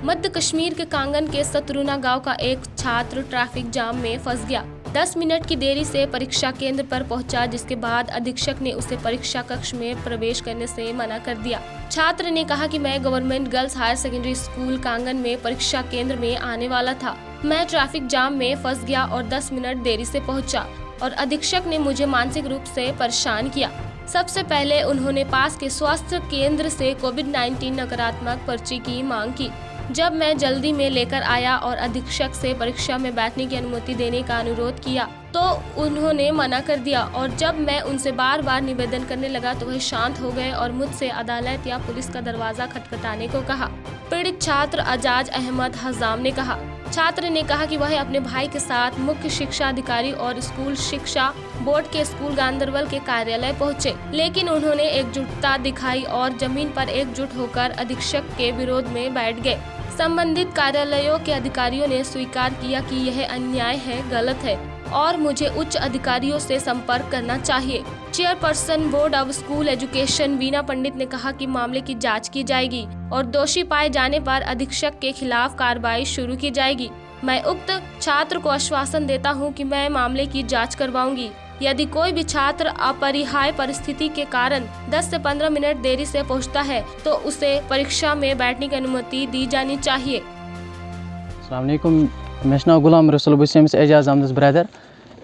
मध्य कश्मीर के कांगन के सतरुना गांव का एक छात्र ट्रैफिक जाम में फंस गया। 10 मिनट की देरी से परीक्षा केंद्र पर पहुंचा, जिसके बाद अधीक्षक ने उसे परीक्षा कक्ष में प्रवेश करने से मना कर दिया। छात्र ने कहा कि मैं government girls higher secondary school Kangan में परीक्षा केंद्र में आने वाला था। मैं ट्रैफिक जाम में फंस गया और 10 मिनट देरी से पहुंचा और अधीक्षक ने मुझे मानसिक रूप से परेशान किया। सबसे पहले उन्होंने पास के स्वास्थ्य केंद्र से कोविड-19 नकारात्मक पर्ची की मांग की। जब मैं जल्दी में लेकर आया और अधीक्षक से परीक्षा में बैठने की अनुमति देने का अनुरोध किया तो उन्होंने मना कर दिया और जब मैं उनसे बार बार निवेदन करने लगा तो वह शांत हो गए और मुझसे अदालत या पुलिस का दरवाजा खटखटाने को कहा। पीड़ित छात्र अजाज अहमद हजाम ने कहा। छात्र ने कहा कि वह अपने भाई के साथ मुख्य शिक्षा अधिकारी और स्कूल शिक्षा बोर्ड के स्कूल गांधरबल के कार्यालय पहुंचे, लेकिन उन्होंने एकजुटता दिखाई और जमीन पर एकजुट होकर अधीक्षक के विरोध में बैठ गए। संबंधित कार्यालयों के अधिकारियों ने स्वीकार किया कि यह अन्याय है, गलत है और मुझे उच्च अधिकारियों से संपर्क करना चाहिए। Chairperson board of school education Veena Pandit ने कहा कि मामले की जांच की जाएगी और दोषी पाए जाने पर अधीक्षक के खिलाफ कार्रवाई शुरू की जाएगी। मैं उक्त छात्र को आश्वासन देता हूं कि मैं मामले की जांच करवाऊंगी। यदि कोई भी छात्र अपरिहार्य परिस्थिति के कारण 10 से 15 मिनट देरी से पहुंचता है तो उसे परीक्षा में बैठने की अनुमति दी जानी चाहिए। अस्सलाम वालेकुम, मे नाव गुलाम रसूल, बस एजाज अहमद ब्रदर।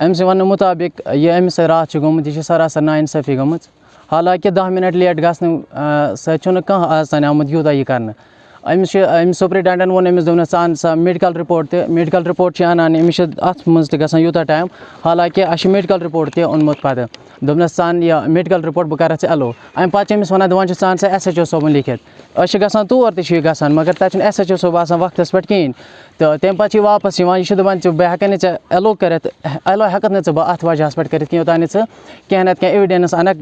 अम्स वन मुताबिक यह अम्स रात गोमुत यह सरासर नाइंसाफी गमत। हालांकि 10 मिनट लेट गसन सह आसान आमुत यूत यह कर। अम्स सुपरिटेंडेंट वोन अम्स दोन सा मेडिकल रिपोर्ट अनान अम्स अत मज यूत टाइम। हालांकि अ मेडिकल रिपोर्ट ओनमुत पे दोपनस सान यह मेडिकल रिपोर्ट बह कर एलो। अम पे अम्स वन दान सान सा SHO सोबन लिखित गसान तौर तक मगर तक SHO सोब आसान वक्त पे कहें तो तम पे वापस यह दान बह हेकन एलो कर एलो हेकत न बह अत वजह पे कर योतान क्या नत क्या एविडेंस अनक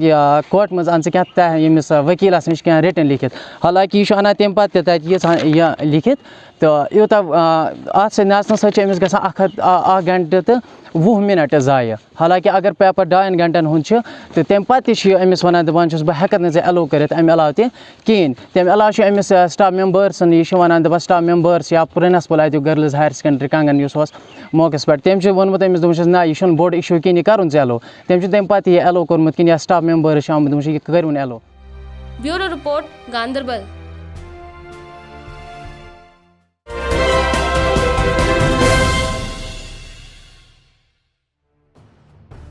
कोर्ट मज अन क्या यमिस वकीलस नश क्या रिटन लिखित। हालांकि यह अना तम पे यह लिखित तो यूत अत नचन समिस ग 1 घंटे तो 20 मिनट ज़ाय। हालांकि अगर पेपर 2 घंटन हुंद तो तम पे अमिस वन दान बह हेकत न एलो कर अमे अलाव कहें। तम अलाव अमिस स्टाफ मेम्बर्स यह वन दपान स्टाफ मेम्बर्स या प्रिंसिपल अत गर्ल्स हायर सेकेंडरी कांगन मौके पे तम वोनमुत अमिस दोपस ना यह बोर्ड इशू कहें यह कर एलो। तम पे यह एलो कोर्मुत कि स्टाफ मेम्बर्स आमुत यह करूँ एलो। Bureau report Ganderbal.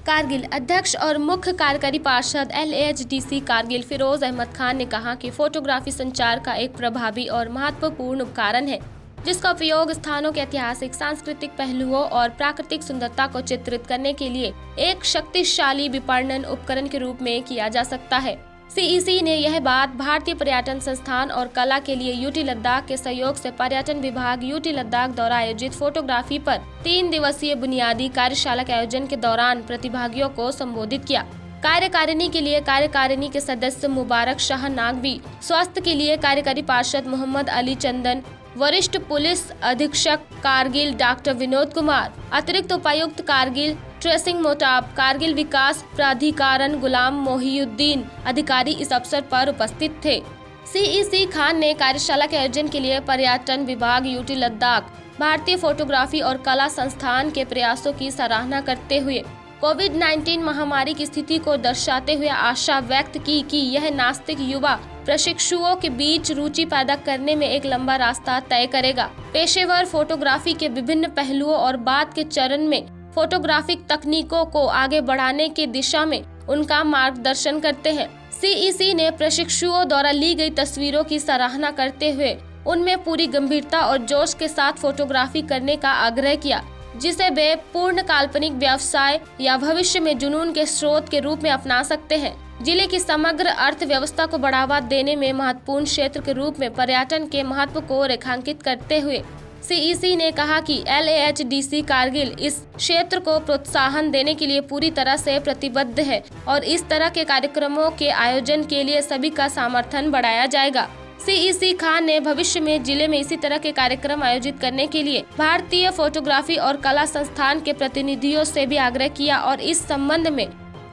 कारगिल अध्यक्ष और मुख्य कार्यकारी पार्षद LAHDC कारगिल फिरोज अहमद खान ने कहा कि फोटोग्राफी संचार का एक प्रभावी और महत्वपूर्ण उपकरण है, जिसका उपयोग स्थानों के ऐतिहासिक, सांस्कृतिक पहलुओं और प्राकृतिक सुंदरता को चित्रित करने के लिए एक शक्तिशाली विपणन उपकरण के रूप में किया जा सकता है। CEC ने यह बात भारतीय पर्यटन संस्थान और कला के लिए UT लद्दाख के सहयोग से पर्यटन विभाग UT लद्दाख द्वारा आयोजित फोटोग्राफी पर 3 दिवसीय बुनियादी कार्यशाला के आयोजन के दौरान प्रतिभागियों को संबोधित किया। कार्यकारिणी के लिए कार्यकारिणी के सदस्य मुबारक शाह नागवी, स्वास्थ्य के लिए कार्यकारी पार्षद मोहम्मद अली चंदन, वरिष्ठ पुलिस अधीक्षक कारगिल डॉक्टर विनोद कुमार, अतिरिक्त उपायुक्त कारगिल ट्रेसिंग मोटाब, कारगिल विकास प्राधिकरण गुलाम मोहिउद्दीन अधिकारी इस अवसर पर उपस्थित थे। CEC खान ने कार्यशाला के आयोजन के लिए पर्यटन विभाग UT लद्दाख, भारतीय फोटोग्राफी और कला संस्थान के प्रयासों की सराहना करते हुए कोविड-19 महामारी की स्थिति को दर्शाते हुए आशा व्यक्त की कि यह नास्तिक युवा प्रशिक्षुओं के बीच रुचि पैदा करने में एक लंबा रास्ता तय करेगा। पेशेवर फोटोग्राफी के विभिन्न पहलुओं और बाद के चरण में फोटोग्राफिक तकनीकों को आगे बढ़ाने की दिशा में उनका मार्गदर्शन करते हैं। CEC ने प्रशिक्षुओं द्वारा ली गई तस्वीरों की सराहना करते हुए उनमें पूरी गंभीरता और जोश के साथ फोटोग्राफी करने का आग्रह किया, जिसे वे पूर्ण काल्पनिक व्यवसाय या भविष्य में जुनून के स्रोत के रूप में अपना सकते हैं। जिले की समग्र अर्थव्यवस्था को बढ़ावा देने में महत्वपूर्ण क्षेत्र के रूप में पर्यटन के महत्व को रेखांकित करते हुए CEC ने कहा कि LAHDC कारगिल इस क्षेत्र को प्रोत्साहन देने के लिए पूरी तरह से प्रतिबद्ध है और इस तरह के कार्यक्रमों के आयोजन के लिए सभी का समर्थन बढ़ाया जाएगा। CEC खान ने भविष्य में जिले में इसी तरह के कार्यक्रम आयोजित करने के लिए भारतीय फोटोग्राफी और कला संस्थान के प्रतिनिधियों से भी आग्रह किया और इस संबंध में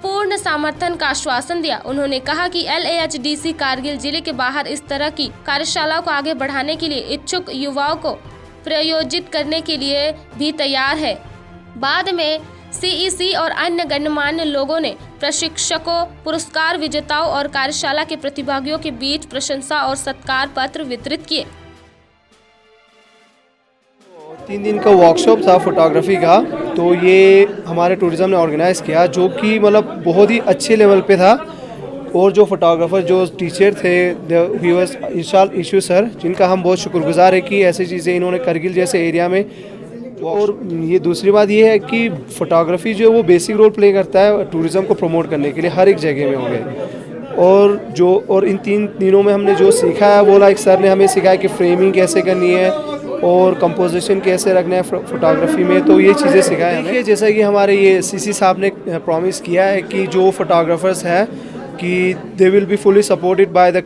पूर्ण समर्थन का आश्वासन दिया। उन्होंने कहा कि LAHDC कारगिल जिले के बाहर इस तरह की कार्यशालाओं को आगे बढ़ाने के लिए इच्छुक युवाओं को प्रायोजित करने के लिए भी तैयार है। बाद में CEC और अन्य गणमान्य लोगों ने प्रशिक्षकों, पुरस्कार विजेताओं और कार्यशाला के प्रतिभागियों के बीच प्रशंसा और सत्कार पत्र वितरित किए। 3 दिन का वर्कशॉप था फोटोग्राफी का, तो ये हमारे टूरिज़्म ने ऑर्गेनाइज़ किया, जो कि मतलब बहुत ही अच्छे लेवल पे था। और जो फोटोग्राफर, जो टीचर थे इशू सर, जिनका हम बहुत शुक्रगुजार है कि ऐसी चीज़ें इन्होंने करगिल जैसे एरिया में। और ये दूसरी बात ये है कि फ़ोटोग्राफी जो है वो बेसिक रोल प्ले करता है टूरिज़्म को प्रमोट करने के लिए हर एक जगह में हो गए। और इन 3 दिनों में हमने जो सीखा है वो लाइक सर ने हमें सिखाया कि फ्रेमिंग कैसे करनी है और कंपोजिशन कैसे रखना है फ़ोटोग्राफी में, तो ये चीज़ें सिखाए हमें। जैसा कि हमारे ये CC साहब ने प्रॉमिस किया है कि जो फोटोग्राफर्स हैं कि they will be fully supported by the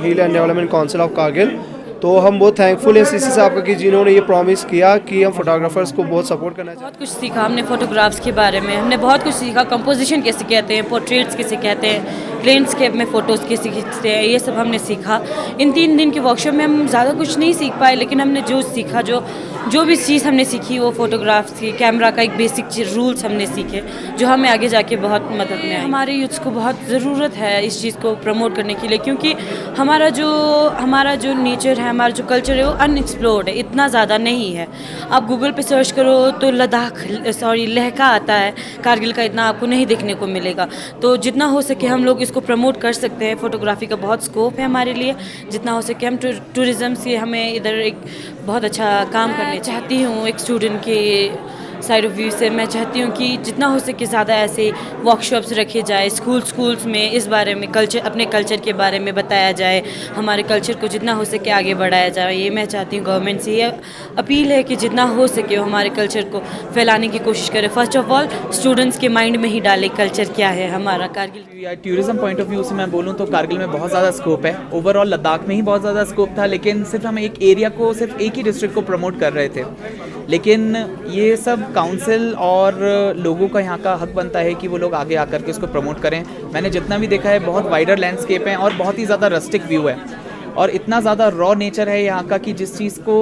hill and development council of Kargil. तो हम बहुत थैंकफुल हैं CC साहब का कि जिन्होंने ये प्रॉमिस किया कि हम फोटोग्राफर्स को बहुत सपोर्ट करना चाहिए। बहुत कुछ सीखा हमने फोटोग्राफ्स के बारे में, हमने बहुत कुछ सीखा। कंपोजिशन कैसे कहते हैं, पोर्ट्रेट्स कैसे कहते हैं, लैंडस्केप में फ़ोटोज़ कैसे खींचते हैं, ये सब हमने सीखा। इन 3 दिन के वर्कशॉप में हम ज़्यादा कुछ नहीं सीख पाए, लेकिन हमने जो सीखा, जो भी चीज़ हमने सीखी वो फोटोग्राफ्स की, कैमरा का एक बेसिक रूल्स हमने सीखे, जो हमें आगे जाके बहुत मदद में आए। हमारे यूथ्स को बहुत ज़रूरत है इस चीज़ को प्रमोट करने के लिए, क्योंकि हमारा जो नेचर है, हमारा जो कल्चर है वो अनएक्सप्लोर्ड है, इतना ज़्यादा नहीं है। आप गूगल पे सर्च करो तो लहका आता है, कारगिल का इतना आपको नहीं देखने को मिलेगा। तो जितना हो सके हम लोग इसको प्रमोट कर सकते हैं। फ़ोटोग्राफी का बहुत स्कोप है हमारे लिए, जितना हो सके हम टूरिज़्म से हमें इधर एक बहुत अच्छा काम करने चाहती हूँ। एक स्टूडेंट के साइड ऑफ व्यू से मैं चाहती हूँ कि जितना हो सके ज़्यादा ऐसे वर्कशॉप्स रखे जाए स्कूल्स में, इस बारे में अपने कल्चर के बारे में बताया जाए, हमारे कल्चर को जितना हो सके आगे बढ़ाया जाए। ये मैं चाहती हूँ। गवर्नमेंट से ये अपील है कि जितना हो सके वो हमारे कल्चर को फैलाने की कोशिश करे। फर्स्ट ऑफ ऑल स्टूडेंट्स के माइंड में ही डाले कल्चर क्या है हमारा Kargil. Tourism point of view से मैं बोलूँ तो कारगिल में बहुत ज़्यादा स्कोप है। ओवरऑल लद्दाख में ही बहुत ज़्यादा स्कोप था, लेकिन सिर्फ हम एक एरिया को, सिर्फ एक ही डिस्ट्रिक्ट को प्रमोट कर रहे थे। लेकिन ये सब काउंसिल और लोगों का यहाँ का हक बनता है कि वो लोग आगे आकर के उसको प्रमोट करें। मैंने जितना भी देखा है बहुत वाइडर लैंडस्केप है और बहुत ही ज़्यादा रस्टिक व्यू है और इतना ज़्यादा रॉ नेचर है यहाँ का कि जिस चीज़ को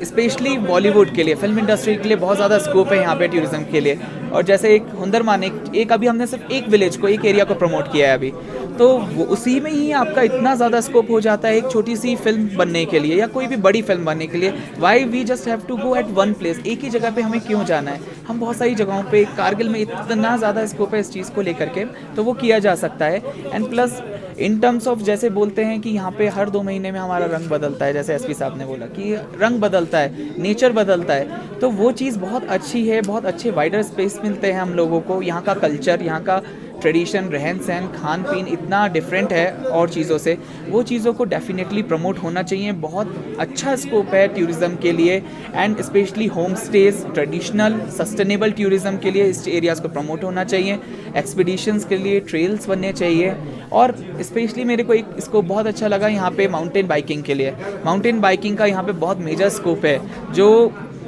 स्पेशली बॉलीवुड के लिए, फिल्म इंडस्ट्री के लिए बहुत ज़्यादा स्कोप है यहाँ पे टूरिज़्म के लिए। और जैसे एक हुंदरमान, एक अभी हमने सिर्फ एक विलेज को, एक एरिया को प्रमोट किया है अभी, तो वो उसी में ही आपका इतना ज़्यादा स्कोप हो जाता है एक छोटी सी फिल्म बनने के लिए या कोई भी बड़ी फिल्म बनने के लिए। Why we just have to go at one place, एक ही जगह पे हमें क्यों जाना है? हम बहुत सारी जगहों पे, कारगिल में इतना ज़्यादा स्कोप है इस चीज़ को लेकर के, तो वो किया जा सकता है। And plus in terms of जैसे बोलते हैं कि यहाँ पे हर 2 महीने में हमारा रंग बदलता है, जैसे SP साहब ने बोला कि रंग बदलता है, नेचर बदलता है, तो वो चीज़ बहुत अच्छी है। बहुत अच्छे वाइडर स्पेस मिलते हैं हम लोगों को। यहाँ का कल्चर, यहाँ का ट्रेडिशन, रहन सहन, खान पीन इतना डिफरेंट है और चीज़ों से, वो चीज़ों को डेफिनेटली प्रमोट होना चाहिए। बहुत अच्छा स्कोप है टूरिज़्म के लिए and specially home stage, traditional sustainable tourism के लिए इस एरियाज़ को प्रमोट होना चाहिए। एक्सपीडिशंस के लिए ट्रेल्स बनने चाहिए और स्पेशली मेरे को एक इसको बहुत अच्छा लगा यहाँ पे माउंटेन बाइकिंग के लिए। माउंटेन बाइकिंग का यहाँ पे बहुत मेजर स्कोप है जो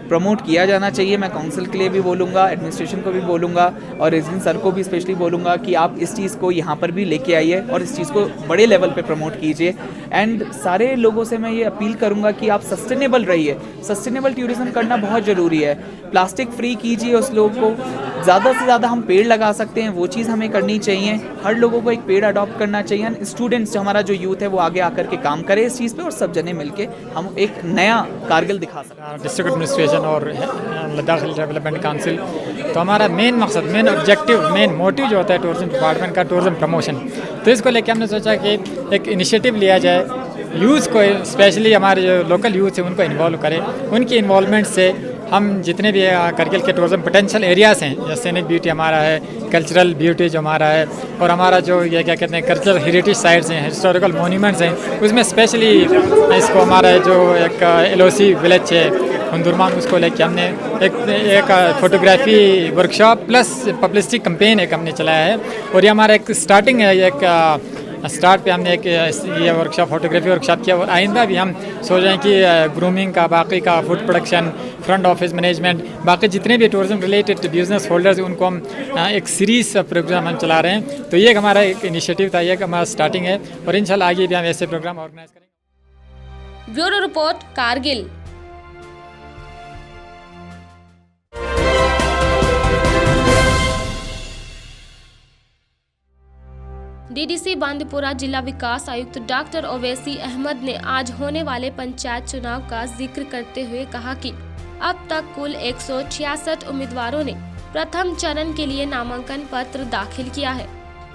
प्रमोट किया जाना चाहिए। मैं काउंसिल के लिए भी बोलूँगा, एडमिनिस्ट्रेशन को भी बोलूँगा और रेजिडेंट सर को भी स्पेशली बोलूँगा कि आप इस चीज़ को यहाँ पर भी लेके आइए और इस चीज़ को बड़े लेवल पे प्रमोट कीजिए। एंड सारे लोगों से मैं ये अपील करूँगा कि आप सस्टेनेबल रहिए। सस्टेनेबल टूरिज़्म करना बहुत ज़रूरी है। प्लास्टिक फ्री कीजिए उस लोग को, ज़्यादा से ज़्यादा हम पेड़ लगा सकते हैं वो चीज़ हमें करनी चाहिए। हर लोगों को एक पेड़ अडॉप्ट करना चाहिए। स्टूडेंट्स, जो हमारा जो यूथ है वो आगे आकर के काम करे इस चीज़ पे और सब जने मिलके हम एक नया कारगिल दिखा सकते हैं। डिस्ट्रिक्ट एडमिनिस्ट्रेशन और लद्दाख डेवलपमेंट काउंसिल, तो हमारा मेन मकसद, मेन ऑब्जेक्टिव, मेन मोटिव जो होता है टूरिज्म डिपार्टमेंट का, टूरिज्म प्रमोशन, तो इसको लेकर हमने सोचा कि एक इनिशिएटिव लिया जाए, यूथ को, स्पेशली हमारे जो लोकल यूथ है उनको इन्वॉल्व करें। उनकी इन्वॉल्वमेंट से हम जितने भी कारगिल के टूरिज्म पोटेंशियल एरियाज़ हैं, जैसे सीनिक ब्यूटी हमारा है, कल्चरल ब्यूटी जो हमारा है, और हमारा जो ये क्या कहते हैं कल्चरल हेरिटेज साइट्स हैं, हिस्टोरिकल मोन्यूमेंट्स हैं, उसमें स्पेशली इसको हमारा जो एक LOC विलेज है हुंदरमान, उसको लेके हमने एक photography workshop plus publicity campaign एक हमने चलाया है। और ये हमारा एक स्टार्टिंग है, एक स्टार्ट पे हमने एक ये वर्कशॉप फोटोग्राफी वर्कशॉप किया और आइंदा भी हम सोच रहे हैं कि ग्रूमिंग का, बाकी का food production, front office management, बाकी जितने भी टूरिज्म रिलेटेड बिजनेस होल्डर्स उनको हम एक सीरीज़ प्रोग्राम हम चला रहे हैं। तो ये एक हमारा एक इनिशिएटिव था, ये एक हमारा स्टार्टिंग है और इंशाल्लाह आगे भी हम ऐसे प्रोग्राम ऑर्गेनाइज करेंगे। Bureau report, Kargil. DDC Bandipora जिला विकास आयुक्त डॉक्टर ओवैसी अहमद ने आज होने वाले पंचायत चुनाव का जिक्र करते हुए कहा कि अब तक कुल 166 उम्मीदवारों ने प्रथम चरण के लिए नामांकन पत्र दाखिल किया है।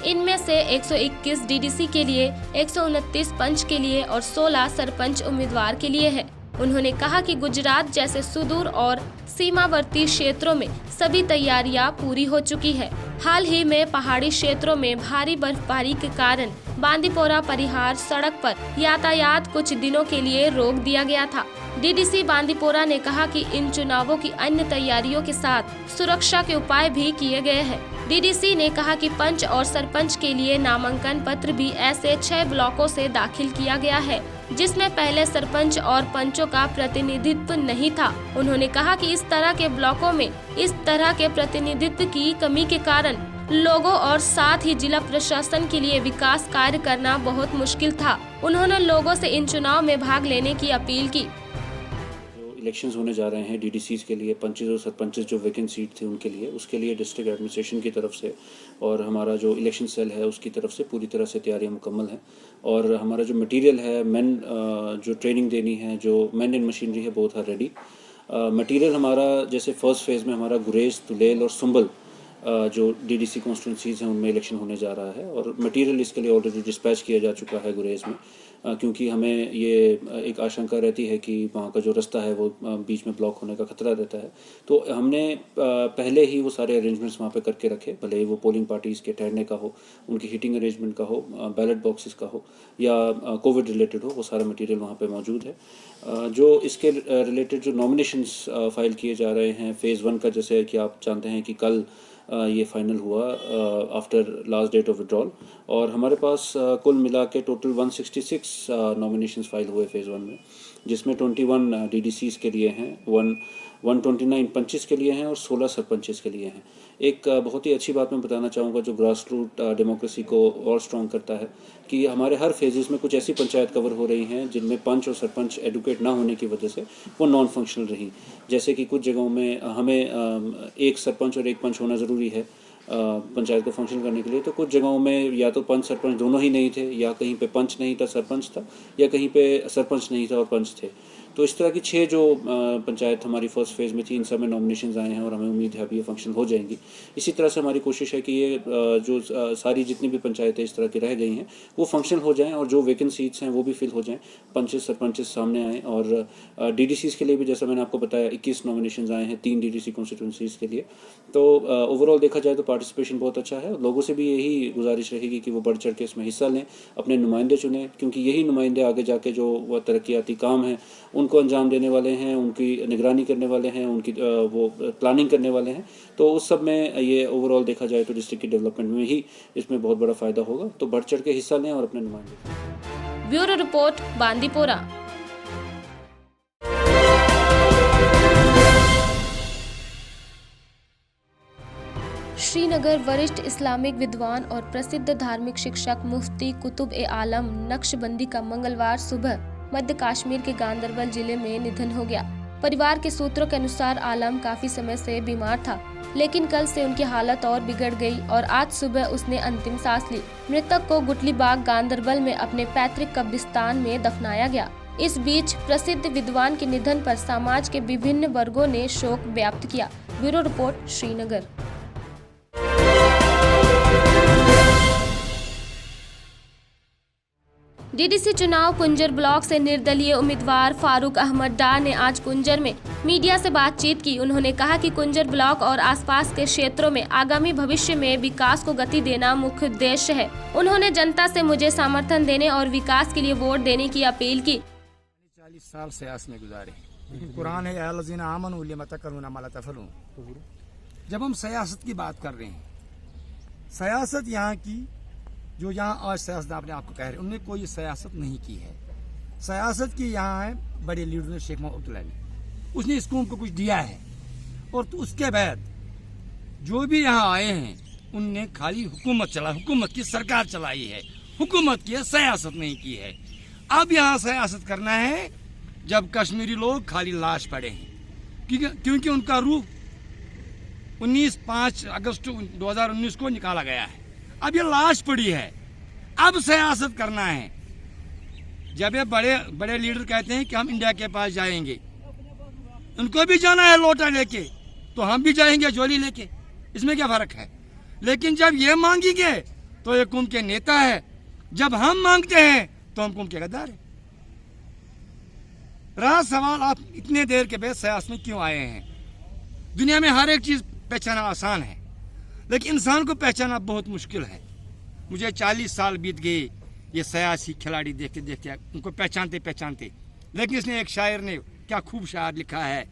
इनमें से 121 डीडीसी के लिए, 129 पंच के लिए और 16 सरपंच उम्मीदवार के लिए है। उन्होंने कहा कि गुजरात जैसे सुदूर और सीमावर्ती क्षेत्रों में सभी तैयारियां पूरी हो चुकी है। हाल ही में पहाड़ी क्षेत्रों में भारी बर्फबारी के कारण बांदीपोरा परिहार सड़क पर यातायात कुछ दिनों के लिए रोक दिया गया था। डीडीसी बांदीपोरा ने कहा कि इन चुनावों की अन्य तैयारियों के साथ सुरक्षा के उपाय भी किए गए हैं। डीडीसी ने कहा कि पंच और सरपंच के लिए नामांकन पत्र भी ऐसे 6 ब्लॉकों से दाखिल किया गया है, जिसमें पहले सरपंच और पंचों का प्रतिनिधित्व नहीं था। उन्होंने कहा कि इस तरह के ब्लॉकों में इस तरह के प्रतिनिधित्व की कमी के कारण लोगों और साथ ही जिला प्रशासन के लिए विकास कार्य करना बहुत मुश्किल था। उन्होंने लोगों से इन चुनाव में भाग लेने की अपील की। इलेक्शंस होने जा रहे हैं डीडीसीज के लिए, पंचेस और सरपंचेस जो वैकेंट सीट थे उनके लिए, उसके लिए डिस्ट्रिक्ट एडमिनिस्ट्रेशन की तरफ से और हमारा जो इलेक्शन सेल है उसकी तरफ से पूरी तरह से तैयारियां मुकम्मल हैं। और हमारा जो मटेरियल है, मैन जो ट्रेनिंग देनी है, जो मैन एंड मशीनरी है, बोथ आर रेडी। मटेरियल हमारा जैसे फर्स्ट फेज़ में हमारा गुरेज, तुलेल और सुंबल जो डीडीसी कॉन्स्टिट्यूंसीज हैं उनमें इलेक्शन होने जा रहा है और मटेरियल इसके लिए ऑलरेडी डिस्पैच किया जा चुका है गुरेज में, क्योंकि हमें ये एक आशंका रहती है कि वहाँ का जो रास्ता है वो बीच में ब्लॉक होने का खतरा रहता है। तो हमने पहले ही वो सारे अरेंजमेंट्स वहाँ पे करके रखे, भले ही वो पोलिंग पार्टीज़ के ठहरने का हो, उनकी हीटिंग अरेंजमेंट का हो, बैलेट बॉक्सेस का हो या कोविड रिलेटेड हो, वो सारा मटेरियल वहाँ पे मौजूद है। जो इसके रिलेटेड जो नॉमिनेशंस फाइल किए जा रहे हैं फ़ेज़ 1 का, जैसे कि आप जानते हैं कि कल ये फाइनल हुआ after last date of withdrawal, और हमारे पास कुल मिला के टोटल 166 नॉमिनेशंस फाइल हुए फ़ेज़ 1 में, जिसमें 21 डीडीसीज़ के लिए हैं, 129 पंचेस के लिए हैं और 16 सरपंचेस के लिए हैं। एक बहुत ही अच्छी बात मैं बताना चाहूँगा जो ग्रास रूट डेमोक्रेसी को और स्ट्रॉन्ग करता है कि हमारे हर फेजेस में कुछ ऐसी पंचायत कवर हो रही हैं जिनमें पंच और सरपंच एडुकेट ना होने की वजह से वो नॉन फंक्शनल रही। जैसे कि कुछ जगहों में हमें एक सरपंच और एक पंच होना ज़रूरी है पंचायत को फंक्शन करने के लिए, तो कुछ जगहों में या तो पंच सरपंच दोनों ही नहीं थे, या कहीं पे पंच नहीं था सरपंच था, या कहीं पे सरपंच नहीं था और पंच थे। तो इस तरह की 6 जो पंचायत हमारी फर्स्ट फेज़ में थी, इन सब में नॉमिनेशंस आए हैं और हमें उम्मीद है अभी ये फंक्शन हो जाएंगी। इसी तरह से हमारी कोशिश है कि ये जो सारी जितनी भी पंचायतें इस तरह की रह गई हैं वो फंक्शन हो जाएं और जो वैकेंट सीट्स हैं वो भी फिल हो जाएं, पंचेस सरपंचेस सामने आएँ। और डीडीसीज़ के लिए भी जैसा मैंने आपको बताया 21 नॉमिनेशंस आए हैं 3 डीडीसी कॉन्स्टिट्यूंसीज़ के लिए। तो ओवरऑल देखा जाए तो पार्टिसिपेशन बहुत अच्छा है। लोगों से भी यही गुजारिश रहेगी कि वो बढ़ चढ़ के इसमें हिस्सा लें, अपने नुमाइंदे चुनें, क्योंकि यही नुमाइंदे आगे जाके जो वह तरक्याती काम हैं उनको अंजाम देने वाले हैं, उनकी निगरानी करने वाले हैं, उनकी वो प्लानिंग करने वाले हैं। तो उस सब में ये ओवरऑल देखा जाए तो डिस्ट्रिक्ट की डेवलपमेंट में ही इसमें बहुत बड़ा फ़ायदा होगा। तो बढ़ चढ़ के हिस्सा लें और अपने नुमाइंदे। Bureau report, Bandipora. श्रीनगर वरिष्ठ इस्लामिक विद्वान और प्रसिद्ध धार्मिक शिक्षक मुफ्ती कुतुब-ए-आलम नक्शबंदी का मंगलवार सुबह मध्य कश्मीर के गांदरबल जिले में निधन हो गया। परिवार के सूत्रों के अनुसार आलम काफी समय से बीमार था, लेकिन कल से उनकी हालत और बिगड़ गई और आज सुबह उसने अंतिम सांस ली। मृतक को गुटलीबाग गांदरबल में अपने पैतृक कब्रिस्तान में दफनाया गया। इस बीच प्रसिद्ध विद्वान के निधन पर समाज के विभिन्न वर्गों ने शोक व्यक्त किया। Bureau report, Srinagar. डीडीसी चुनाव कुंजर ब्लॉक से निर्दलीय उम्मीदवार फारूक अहमद डार ने आज कुंजर में मीडिया से बातचीत की। उन्होंने कहा कि कुंजर ब्लॉक और आसपास के क्षेत्रों में आगामी भविष्य में विकास को गति देना मुख्य उद्देश्य है। उन्होंने जनता से मुझे समर्थन देने और विकास के लिए वोट देने की अपील की। 40 साल सियासत में गुजारे, कुरान है अल्लज़ीना आमनू लिमा तक़रूना मा ला तफ़अलून। जब हम सियासत की बात कर रहे हैं, सियासत यहाँ की जो यहाँ आज सियासत अपने आप को कह रहे हैं, उन्होंने कोई सियासत नहीं की है। सियासत की यहाँ है बड़े लीडर ने, शेख मोहम्मद अब्दुल्ला ने, उसने इस कौम को कुछ दिया है। और तो उसके बाद जो भी यहाँ आए हैं उनने खाली हुकूमत की सरकार चलाई है, हुकूमत की है, सियासत नहीं की है। अब यहाँ सियासत करना है जब कश्मीरी लोग खाली लाश पड़े हैं, क्योंकि उनका रूह 5 अगस्त 2019 को निकाला गया है। अब ये लाश पड़ी है, अब सियासत करना है। जब ये बड़े बड़े लीडर कहते हैं कि हम इंडिया के पास जाएंगे, उनको भी जाना है लोटा लेके, तो हम भी जाएंगे झोली लेके, इसमें क्या फर्क है। लेकिन जब ये मांगेंगे तो ये कौम के नेता है, जब हम मांगते हैं तो हम कौम के गद्दार हैं। रहा सवाल आप इतने देर के बाद सियासत में क्यों आए हैं। दुनिया में हर एक चीज़ पहचाना आसान है, लेकिन इंसान को पहचाना बहुत मुश्किल है। मुझे 40 साल बीत गए ये सियासी खिलाड़ी देखते देखते, उनको पहचानते। लेकिन इसने, एक शायर ने क्या खूब शायर लिखा है,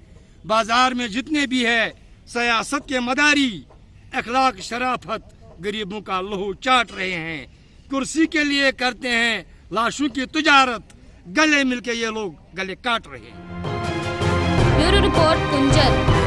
बाजार में जितने भी है सियासत के मदारी, अखलाक शराफत गरीबों का लहू चाट रहे हैं। कुर्सी के लिए करते हैं लाशों की तुजारत, गले मिलके ये लोग गले काट रहे हैं। Bureau report कुंजर।